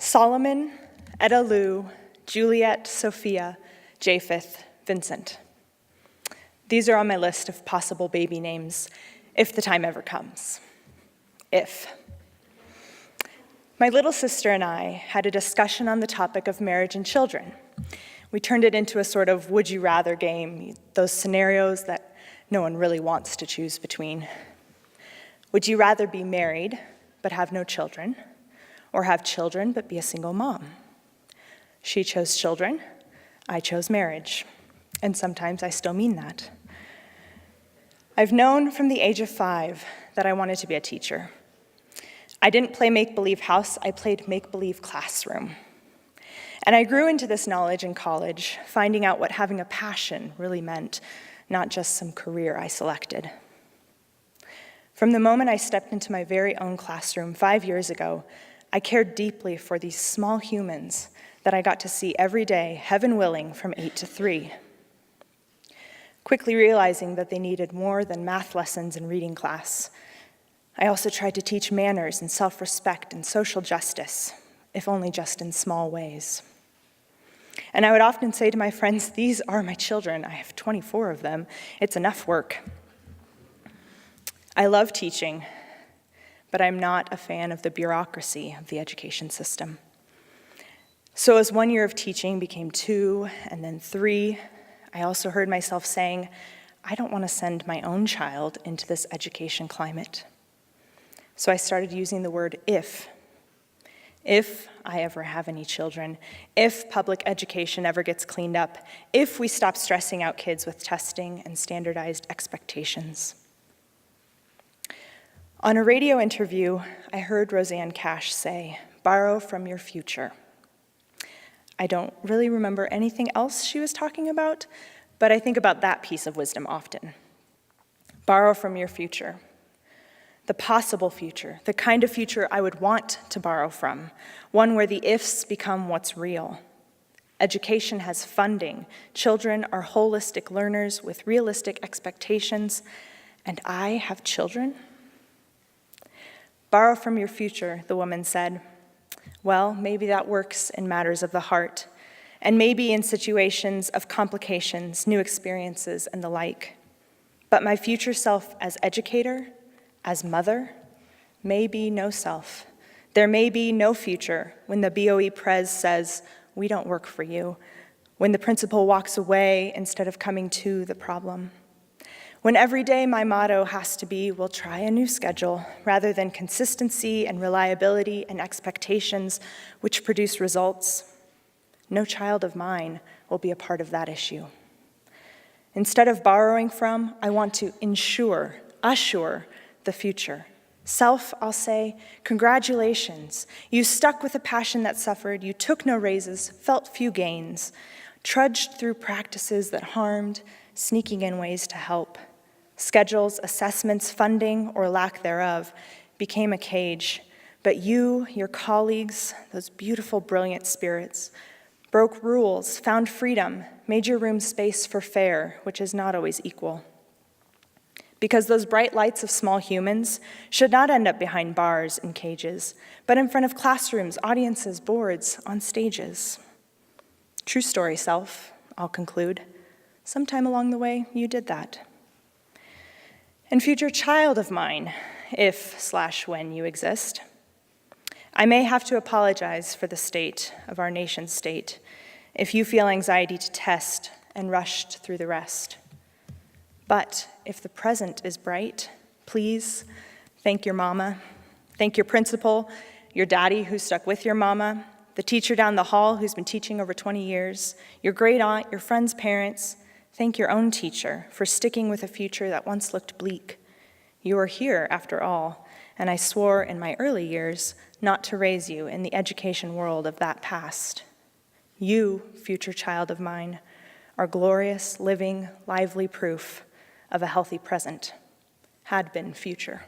Solomon, Etta Lou, Juliet, Sophia, Japheth, Vincent. These are on my list of possible baby names, if the time ever comes. If. My little sister and I had a discussion on the topic of marriage and children. We turned it into a sort of would you rather game, those scenarios that no one really wants to choose between. Would you rather be married but have no children, or have children but be a single mom? She chose children, I chose marriage, and sometimes I still mean that. I've known from the age of 5 that I wanted to be a teacher. I didn't play make-believe house, I played make-believe classroom. And I grew into this knowledge in college, finding out what having a passion really meant, not just some career I selected. From the moment I stepped into my very own classroom 5 years ago, I cared deeply for these small humans that I got to see every day, heaven willing, from 8 to 3. Quickly realizing that they needed more than math lessons and reading class, I also tried to teach manners and self-respect and social justice, if only just in small ways. And I would often say to my friends, these are my children. I have 24 of them. It's enough work. I love teaching, but I'm not a fan of the bureaucracy of the education system. So as 1 year of teaching became 2 and then 3, I also heard myself saying, I don't want to send my own child into this education climate. So I started using the word if. If I ever have any children, if public education ever gets cleaned up, if we stop stressing out kids with testing and standardized expectations. On a radio interview, I heard Roseanne Cash say, borrow from your future. I don't really remember anything else she was talking about, but I think about that piece of wisdom often. Borrow from your future. The possible future, the kind of future I would want to borrow from, one where the ifs become what's real. Education has funding, children are holistic learners with realistic expectations, and I have children? Borrow from your future, the woman said. Well, maybe that works in matters of the heart, and maybe in situations of complications, new experiences, and the like. But my future self as educator, as mother, may be no self. There may be no future when the BOE Pres says, we don't work for you, when the principal walks away instead of coming to the problem. When every day my motto has to be, we'll try a new schedule, rather than consistency and reliability and expectations which produce results. No child of mine will be a part of that issue. Instead of borrowing from, I want to assure the future. Self, I'll say, congratulations. You stuck with a passion that suffered, you took no raises, felt few gains, trudged through practices that harmed, sneaking in ways to help. Schedules, assessments, funding, or lack thereof became a cage, but you, your colleagues, those beautiful, brilliant spirits, broke rules, found freedom, made your room space for fair, which is not always equal. Because those bright lights of small humans should not end up behind bars and cages, but in front of classrooms, audiences, boards, on stages. True story, self, I'll conclude. Sometime along the way, you did that. And future child of mine, if/when you exist, I may have to apologize for the state of our nation's state if you feel anxiety to test and rushed through the rest. But if the present is bright, please thank your mama, thank your principal, your daddy who stuck with your mama, the teacher down the hall who's been teaching over 20 years, your great aunt, your friends' parents. Thank your own teacher for sticking with a future that once looked bleak. You are here, after all, and I swore in my early years not to raise you in the education world of that past. You, future child of mine, are glorious, living, lively proof of a healthy present, had been future.